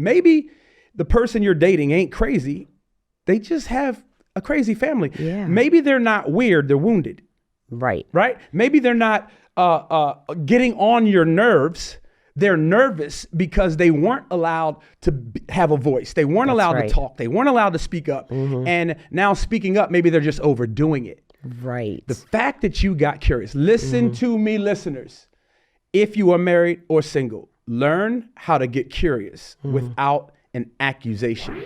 maybe the person you're dating ain't crazy. They just have a crazy family. Yeah. Maybe they're not weird, they're wounded. Right. Right? Maybe they're not getting on your nerves. They're nervous because they weren't allowed to have a voice. They weren't allowed to talk. They weren't allowed to speak up. And now speaking up, maybe they're just overdoing it. Right. The fact that you got curious. Listen to me, listeners. If you are married or single, learn how to get curious without an accusation.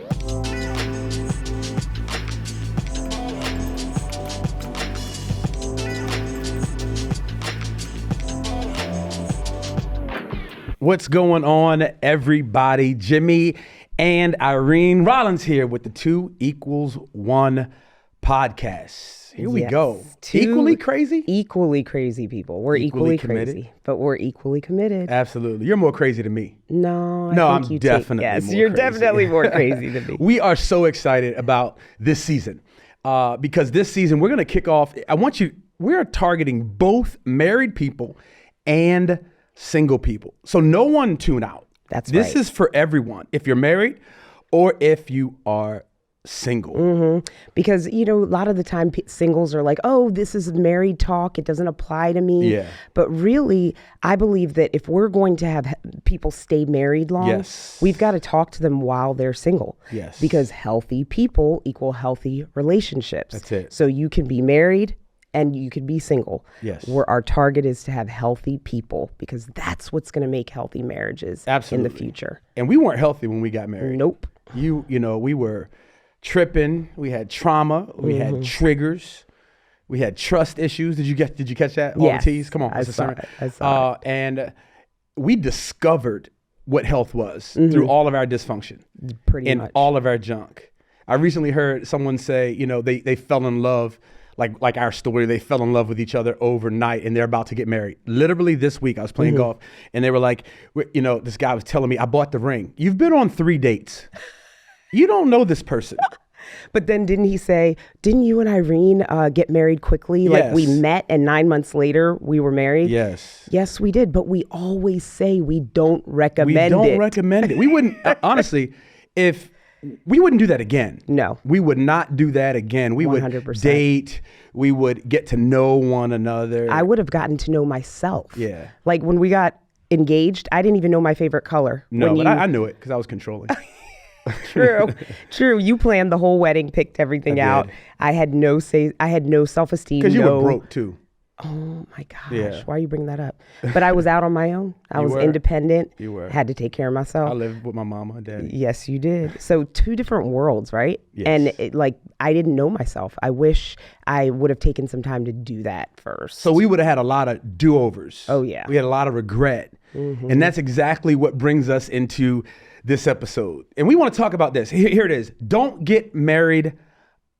What's going on, everybody? Jimmy and Irene Rollins here with the 2=1 podcast. Here we go. Equally crazy? Equally crazy people. We're equally crazy, but we're equally committed. Absolutely. You're more crazy than me. No, I'm definitely more you're crazy. Definitely more crazy than me. We are so excited about this season because this season we're going to kick off. We're targeting both married people and single people. So no one tune out. This is for everyone. If you're married or if you are single. Because, a lot of the time singles are like, oh, this is married talk. It doesn't apply to me. Yeah. But really, I believe that if we're going to have people stay married long, we've got to talk to them while they're single. Yes. Because healthy people equal healthy relationships. That's it. So you can be married and you could be single. Yes. Where our target is to have healthy people, because that's what's going to make healthy marriages in the future. And we weren't healthy when we got married. Nope. We were tripping. We had trauma. We had triggers. We had trust issues. Did you catch that? All the T's? Come on. I saw it. And we discovered what health was through all of our dysfunction. Pretty much. All of our junk. I recently heard someone say, they fell in love. Like our story, they fell in love with each other overnight and they're about to get married. Literally this week, I was playing golf and they were like, this guy was telling me, I bought the ring. You've been on 3 dates. You don't know this person. But then didn't he say, didn't you and Irene get married quickly? Yes. Like we met and 9 months later we were married? Yes. Yes, we did. But we always say we don't recommend it. We don't recommend it. We wouldn't, honestly, we wouldn't do that again. No. We would not do that again. We 100%. Would date. We would get to know one another. I would have gotten to know myself. Yeah. Like when we got engaged, I didn't even know my favorite color. No, but I knew it because I was controlling. True. You planned the whole wedding, picked everything out. I had no self-esteem. Because you were broke too. Oh my gosh. Yeah. Why are you bringing that up? But I was out on my own. I was independent. You were. Had to take care of myself. I lived with my mama and daddy. Yes, you did. So 2 different worlds, right? Yes. And I didn't know myself. I wish I would have taken some time to do that first. So we would have had a lot of do-overs. Oh yeah. We had a lot of regret. And that's exactly what brings us into this episode. And we want to talk about this. Here it is. Don't get married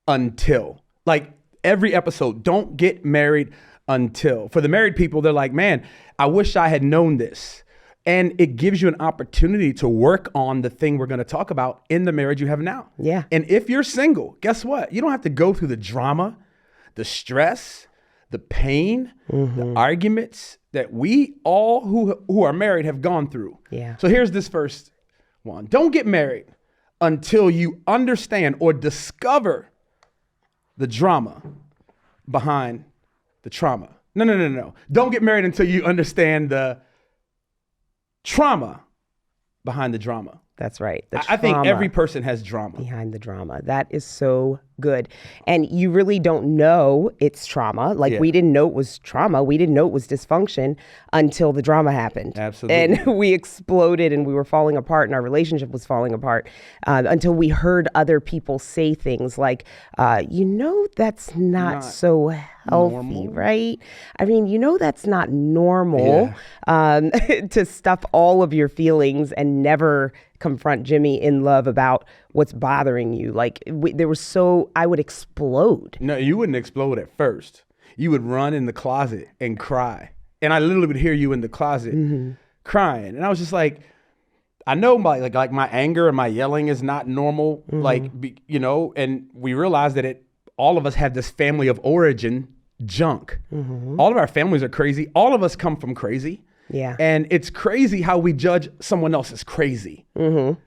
until. Like every episode, don't get married until. For the married people, they're like, man, I wish I had known this. And it gives you an opportunity to work on the thing we're going to talk about in the marriage you have now. Yeah. And if you're single, guess what? You don't have to go through the drama, the stress, the pain, the arguments that we all who are married have gone through. Yeah. So here's this first one. Don't get married until you understand or discover the drama behind the trauma. No. Don't get married until you understand the trauma behind the drama. That's right. I think every person has drama. Behind the drama. That is so good. And you really don't know it's trauma. Like we didn't know it was trauma. We didn't know it was dysfunction until the drama happened. Absolutely. And we exploded and we were falling apart and our relationship was falling apart until we heard other people say things like, that's not so healthy, normal. Right? I mean, that's not normal to stuff all of your feelings and never confront Jimmy in love about what's bothering you. Like I would explode. No, you wouldn't explode at first. You would run in the closet and cry. And I literally would hear you in the closet crying. And I was just like, I know my anger and my yelling is not normal. And we realized that all of us have this family of origin junk. All of our families are crazy. All of us come from crazy. Yeah. And it's crazy how we judge someone else as crazy,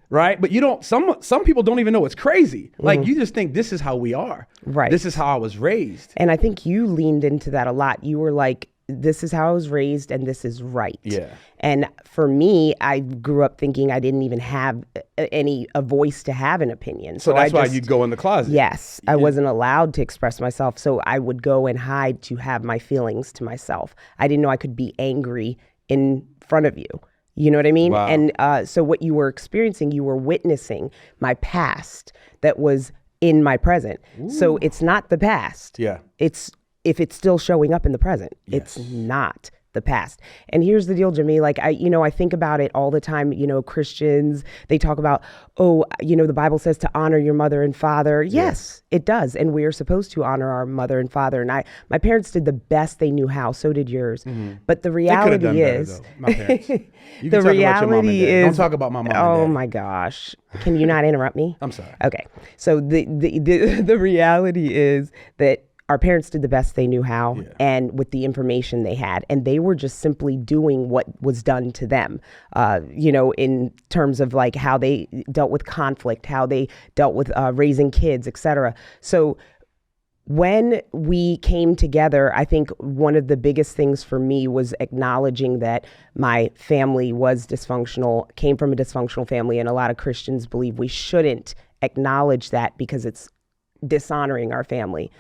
right? But you don't, some people don't even know it's crazy. Like you just think this is how we are. Right. This is how I was raised. And I think you leaned into that a lot. You were like, this is how I was raised and this is right. Yeah. And for me, I grew up thinking I didn't even have a voice to have an opinion. So that's why you'd go in the closet. Yes. I wasn't allowed to express myself. So I would go and hide to have my feelings to myself. I didn't know I could be angry in front of you. You know what I mean? Wow. And so what you were experiencing, you were witnessing my past that was in my present. Ooh. So it's not the past. Yeah. If it's still showing up in the present, it's not the past. And here's the deal, Jimmy, like I think about it all the time. Christians, they talk about, the Bible says to honor your mother and father. Yes, it does. And we are supposed to honor our mother and father. And my parents did the best they knew how. So did yours. Mm-hmm. But the reality is, my parents. You the reality is, don't talk about my mom and dad. Oh my gosh. Can you not interrupt me? I'm sorry. Okay. So the reality is that our parents did the best they knew how and with the information they had. And they were just simply doing what was done to them, in terms of like how they dealt with conflict, how they dealt with raising kids, et cetera. So when we came together, I think one of the biggest things for me was acknowledging that my family was dysfunctional, came from a dysfunctional family. And a lot of Christians believe we shouldn't acknowledge that because it's dishonoring our family.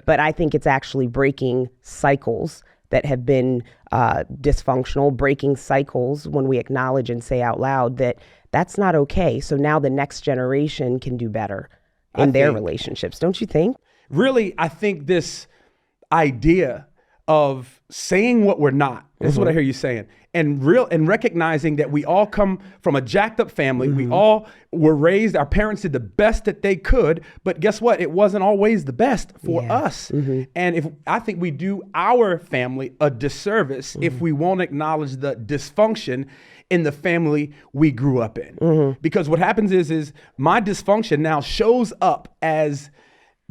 But I think it's actually breaking cycles that have been dysfunctional, breaking cycles when we acknowledge and say out loud that that's not okay. So now the next generation can do better in their relationships. Don't you think? Really, I think this idea of saying what we're not, this is what I hear you saying, and recognizing that we all come from a jacked up family. We all were raised, our parents did the best that they could, but guess what? It wasn't always the best for us. And I think we do our family a disservice if we won't acknowledge the dysfunction in the family we grew up in. Because what happens is my dysfunction now shows up as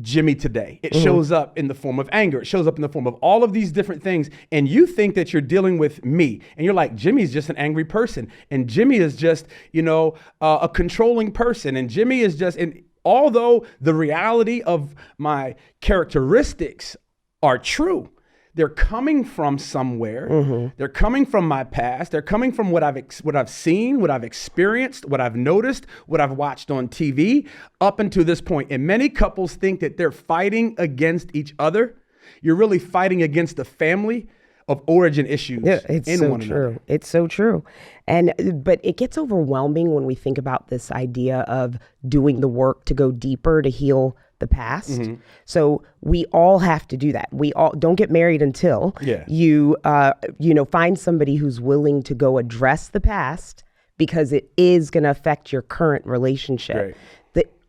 Jimmy today. It shows up in the form of anger. It shows up in the form of all of these different things. And you think that you're dealing with me. And you're like, Jimmy's just an angry person. And Jimmy is just, a controlling person. And Jimmy is just, and although the reality of my characteristics are true, they're coming from somewhere. They're coming from my past. They're coming from what I've seen, what I've experienced, what I've noticed, what I've watched on TV up until this point. And many couples think that they're fighting against each other. You're really fighting against the family of origin issues. Yeah, it's so true. It's so true. But it gets overwhelming when we think about this idea of doing the work to go deeper, to heal the past. So we all have to do that. We all don't get married until you find somebody who's willing to go address the past, because it is going to affect your current relationship.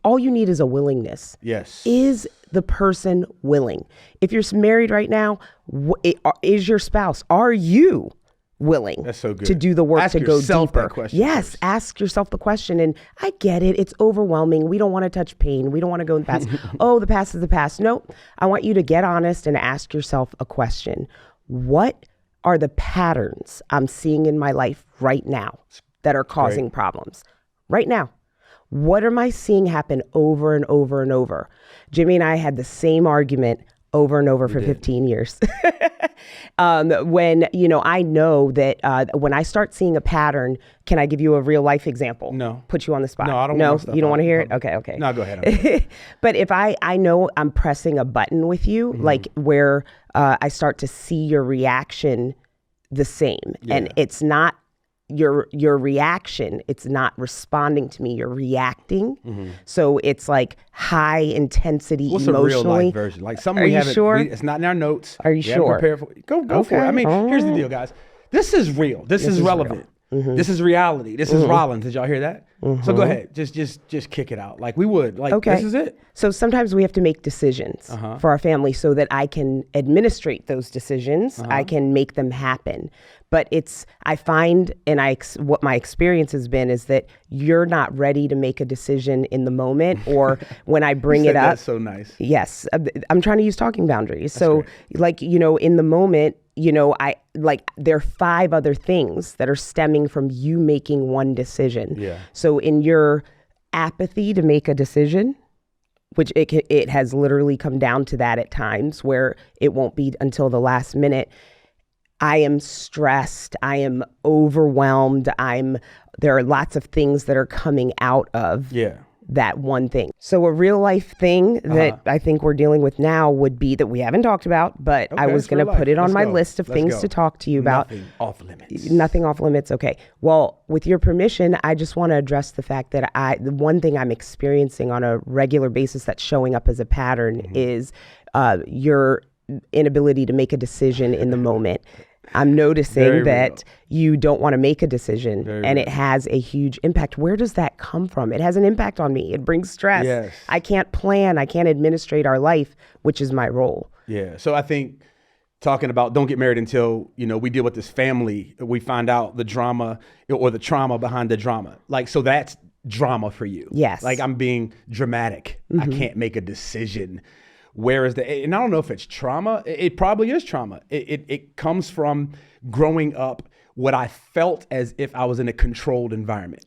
All you need is a willingness. Yes. Is the person willing? If you're married right now, is your spouse, are you willing to do the work to go deeper? Yes, first. Ask yourself the question. And I get it. It's overwhelming. We don't want to touch pain. We don't want to go in the past. Oh, the past is the past. No, I want you to get honest and ask yourself a question. What are the patterns I'm seeing in my life right now that are causing problems? Right now. What am I seeing happen over and over and over? Jimmy and I had the same argument over and over for 15 years. When, I know that when I start seeing a pattern, can I give you a real life example? No. Put you on the spot? No, I don't want to. You don't want to hear it? Okay. No, go ahead. But if I know I'm pressing a button with you, like where I start to see your reaction the same, and it's not your reaction, it's not responding to me, you're reacting. So it's like high intensity. What's emotionally. A real life version? Like something we haven't, sure? It's not in our notes. Are you sure? Prepared for, go for it. I mean, here's the deal, guys. This is real. This is relevant. This is reality. This is Rollins. Did y'all hear that? So go ahead. Just kick it out. Like we would. Like this is it. So sometimes we have to make decisions for our family so that I can administrate those decisions. I can make them happen. But I find, and what my experience has been is that you're not ready to make a decision in the moment, or when I bring it up. That's so nice. Yes. I'm trying to use talking boundaries. That's so great. like, in the moment, there are 5 other things that are stemming from you making one decision. Yeah. So in your apathy to make a decision, which it has literally come down to that at times where it won't be until the last minute. I am stressed. I am overwhelmed. There are lots of things that are coming out of that one thing. So a real life thing that I think we're dealing with now would be that we haven't talked about, but I was going to put it on my list of things to talk to you about. Nothing off limits. Nothing off limits. Okay. Well, with your permission, I just want to address the fact that the one thing I'm experiencing on a regular basis that's showing up as a pattern is your inability to make a decision in the moment. I'm noticing that you don't want to make a decision, and it has a huge impact. Where does that come from? It has an impact on me. It brings stress. Yes. I can't plan. I can't administrate our life, which is my role. Yeah. So I think talking about don't get married until, we deal with this family, we find out the drama or the trauma behind the drama. Like, so that's drama for you. Yes. Like, I'm being dramatic. I can't make a decision. Where is and I don't know if it's trauma. It probably is trauma. It comes from growing up what I felt as if I was in a controlled environment.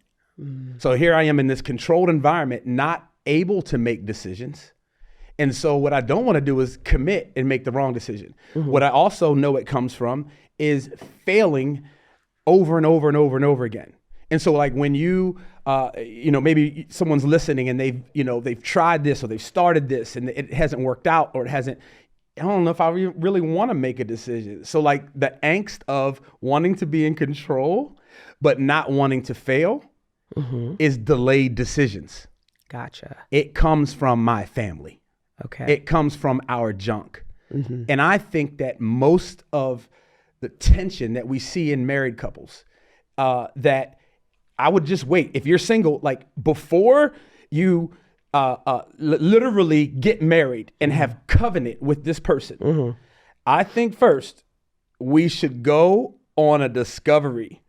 So here I am in this controlled environment, not able to make decisions. And so what I don't want to do is commit and make the wrong decision. What I also know it comes from is failing over and over and over and over again. And so like when maybe someone's listening and they've tried this or they've started this and it hasn't worked out, or I don't know if I really want to make a decision. So like the angst of wanting to be in control, but not wanting to fail is delayed decisions. Gotcha. It comes from my family. Okay. It comes from our junk. And I think that most of the tension that we see in married couples, that I would just wait. If you're single, like before you literally get married and have covenant with this person, I think first we should go on a discovery.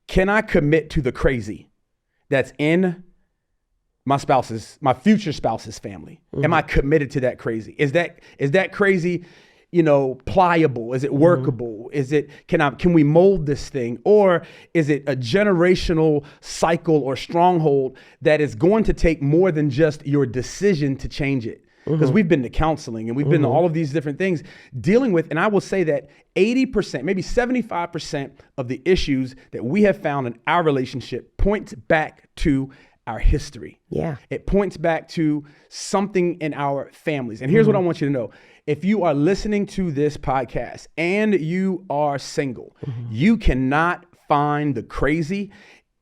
Can I commit to the crazy that's in my future spouse's family? Am I committed to that crazy? Is that crazy, pliable? Is it workable? Can we mold this thing? Or is it a generational cycle or stronghold that is going to take more than just your decision to change it? Because we've been to counseling and we've been to all of these different things dealing with, and I will say that 80%, maybe 75% of the issues that we have found in our relationship points back to our history. Yeah. It points back to something in our families. And here's what I want you to know. If you are listening to this podcast and you are single, you cannot find the crazy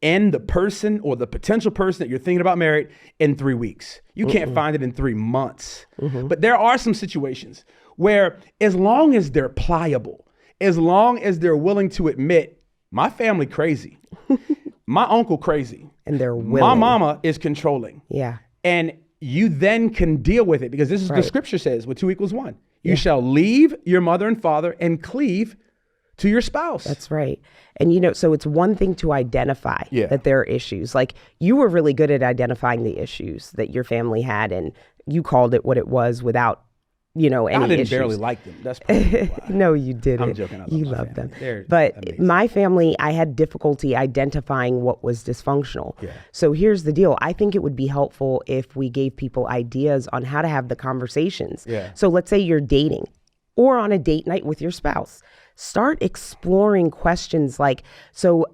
in the person or the potential person that you're thinking about married in 3 weeks. You can't find it in 3 months. But there are some situations where as long as they're pliable, as long as they're willing to admit, my family crazy, my uncle crazy, and they're willing. My mama is controlling. Yeah. And you then can deal with it, because this is the scripture says, with 2 equals 1. You shall leave your mother and father and cleave to your spouse. That's right. And so it's one thing to identify that there are issues. Like, you were really good at identifying the issues that your family had, and you called it what it was without any I didn't issues. barely like them. That's probably why. No, you didn't. I'm joking. You love them. They're but amazing. my family, I had difficulty identifying what was dysfunctional. Yeah. So here's the deal. I think it would be helpful if we gave people ideas on how to have the conversations. Yeah. So let's say you're dating or on a date night with your spouse. Start exploring questions like, tell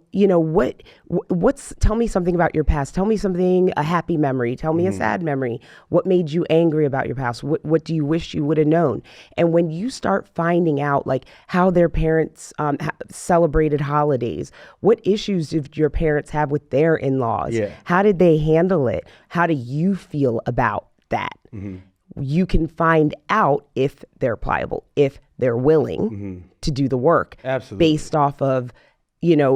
me something about your past. Tell me something, a happy memory. Tell me a sad memory. What made you angry about your past? What do you wish you would have known? And when you start finding out like how their parents celebrated holidays, what issues did your parents have with their in-laws? Yeah. How did they handle it? How do you feel about that? You can find out if they're pliable, if they're willing to do the work. Absolutely. Based off of,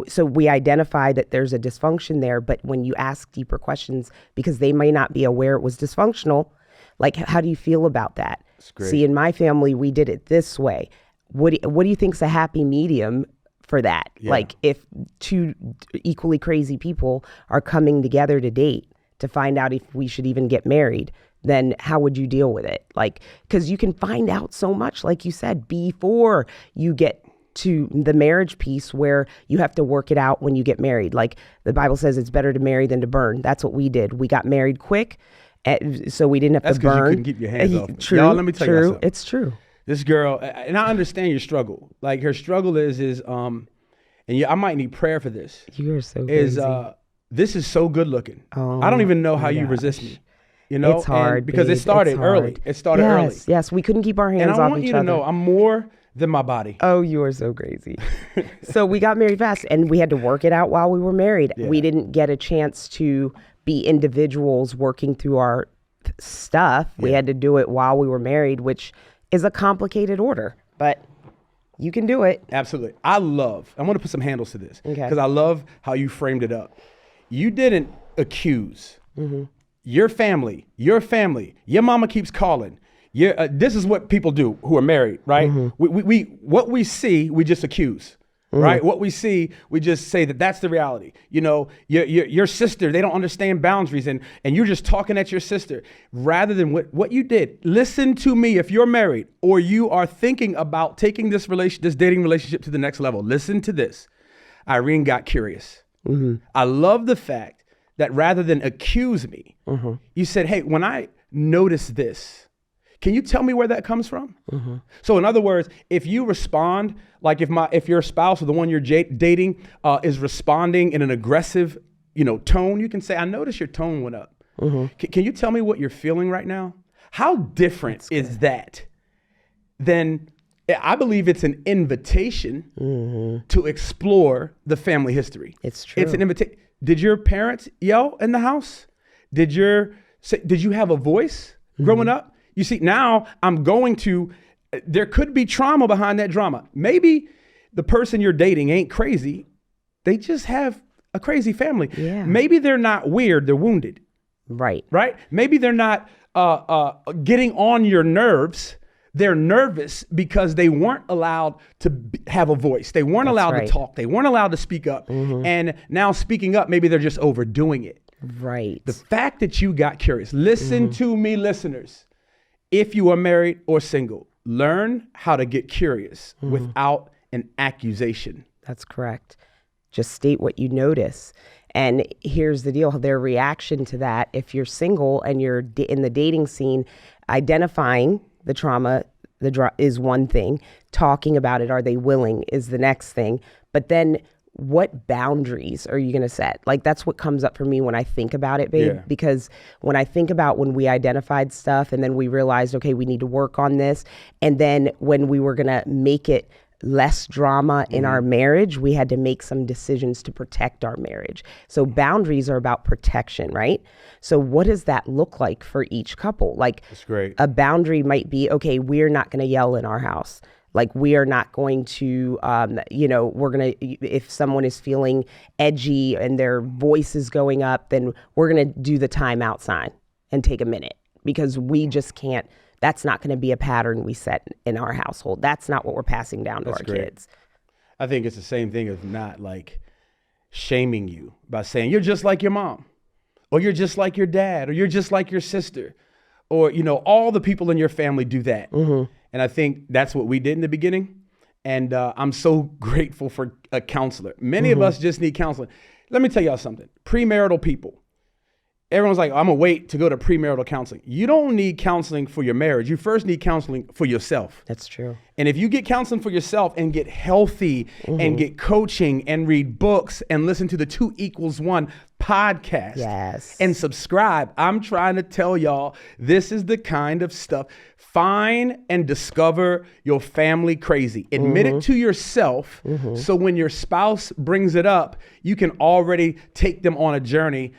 so we identify that there's a dysfunction there, but when you ask deeper questions, because they may not be aware it was dysfunctional, like, how do you feel about that? That's great. See, in my family, we did it this way. What do you think's a happy medium for that. Yeah. Like if two equally crazy people are coming together to date to find out if we should even get married, then how would you deal with it? Like, because you can find out so much, like you said, before you get to the marriage piece where you have to work it out when you get married. Like the Bible says it's better to marry than to burn. That's what we did. We got married quick, so we didn't have to burn. That's because you couldn't keep your hands off. True, Y'all, let me tell you something. It's true. This girl, and I understand your struggle. Like her struggle is I might need prayer for this. You are so crazy. This is so good looking. Oh, I don't even know how you gosh. resist me. You know, It's hard, because babe. it started It's early. hard. It started early. Yes, we couldn't keep our hands And off I want each you to other. know I'm more than my body. Oh, you are so crazy. So we got married fast, and we had to work it out while we were married. Yeah. We didn't get a chance to be individuals working through our stuff. We had to do it while we were married, which is a complicated order, but you can do it. Absolutely. I want to put some handles to this Okay. because I love how you framed it up. You didn't accuse your family, your mama keeps calling. This is what people do who are married, right? What we see, we just accuse. Right? What we see, we just say that's the reality. You know, your sister, they don't understand boundaries and you're just talking at your sister rather than what you did. Listen to me. If you're married or you are thinking about taking this dating relationship to the next level, listen to this. Irene got curious. I love the fact that rather than accuse me, you said, hey, when I notice this, can you tell me where that comes from? So in other words, if you respond, like if your spouse or the one you're dating is responding in an aggressive, tone, you can say, I notice your tone went up. Can you tell me what you're feeling right now? How different is that than, I believe it's an invitation to explore the family history. It's true. It's an invitation. Did your parents yell in the house? Did you have a voice growing up? You see, now there could be trauma behind that drama. Maybe the person you're dating ain't crazy. They just have a crazy family. Yeah. Maybe they're not weird, they're wounded. Right. Right? Maybe they're not getting on your nerves. They're nervous because they weren't allowed to have a voice. They weren't allowed to talk. They weren't allowed to speak up. And now speaking up, maybe they're just overdoing it. Right. The fact that you got curious, listen to me, listeners. If you are married or single, learn how to get curious without an accusation. That's correct. Just state what you notice. And here's the deal. Their reaction to that, if you're single and you're in the dating scene, identifying the trauma is one thing. Talking about it, are they willing, is the next thing. But then what boundaries are you going to set? Like, that's what comes up for me when I think about it, babe. Yeah. Because when I think about when we identified stuff and then we realized, okay, we need to work on this. And then when we were going to make it less drama in our marriage, we had to make some decisions to protect our marriage. So boundaries are about protection, right? So what does that look like for each couple? Like, That's great. A boundary might be, okay, we're not going to yell in our house. Like, we are not going to, we're going to, if someone is feeling edgy and their voice is going up, then we're going to do the timeout sign and take a minute, because we just can't. That's not going to be a pattern we set in our household. That's not what we're passing down to our kids. I think it's the same thing as not like shaming you by saying you're just like your mom, or you're just like your dad, or you're just like your sister, or, all the people in your family do that. And I think that's what we did in the beginning. And I'm so grateful for a counselor. Many of us just need counseling. Let me tell y'all something. Premarital people. Everyone's like, I'm going to wait to go to premarital counseling. You don't need counseling for your marriage. You first need counseling for yourself. That's true. And if you get counseling for yourself and get healthy and get coaching and read books and listen to the 2=1 podcast and subscribe, I'm trying to tell y'all, this is the kind of stuff. Find and discover your family crazy. Admit it to yourself. So when your spouse brings it up, you can already take them on a journey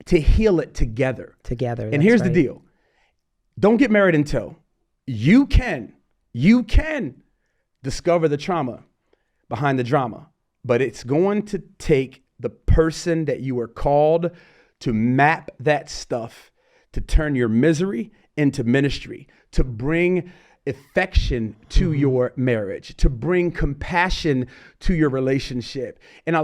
to heal it together. And here's the deal. Don't get married until you can discover the trauma behind the drama. But it's going to take the person that you are called to map that stuff, to turn your misery into ministry, to bring affection to your marriage, to bring compassion to your relationship. And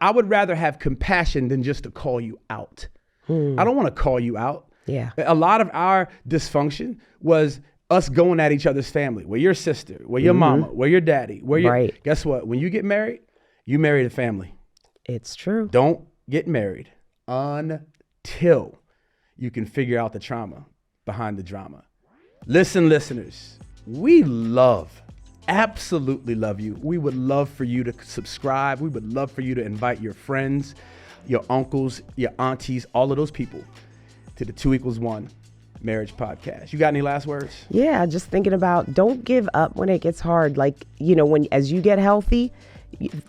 I would rather have compassion than just to call you out. I don't want to call you out. Yeah. A lot of our dysfunction was us going at each other's family. Where your sister, where your mama, where your daddy, where your... Right. Guess what? When you get married, you marry the family. It's true. Don't get married until you can figure out the trauma behind the drama. Listen, listeners, we absolutely love you. We would love for you to subscribe. We would love for you to invite your friends, your uncles, your aunties, all of those people to the 2=1 Marriage Podcast. You got any last words? Yeah, just thinking about, don't give up when it gets hard. Like, as you get healthy,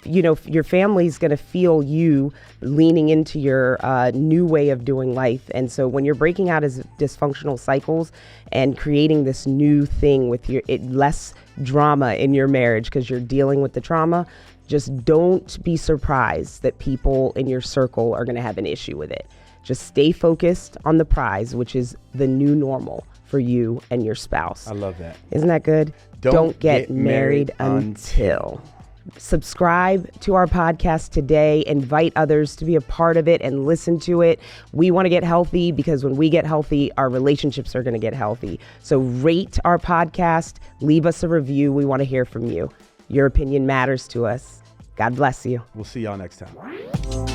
your family's going to feel you leaning into your new way of doing life. And so when you're breaking out as dysfunctional cycles and creating this new thing with less drama in your marriage because you're dealing with the trauma, just don't be surprised that people in your circle are going to have an issue with it. Just stay focused on the prize, which is the new normal for you and your spouse. I love that. Isn't that good? Don't get married until. Subscribe to our podcast today. Invite others to be a part of it and listen to it. We want to get healthy because when we get healthy, our relationships are going to get healthy. So rate our podcast. Leave us a review. We want to hear from you. Your opinion matters to us. God bless you. We'll see y'all next time.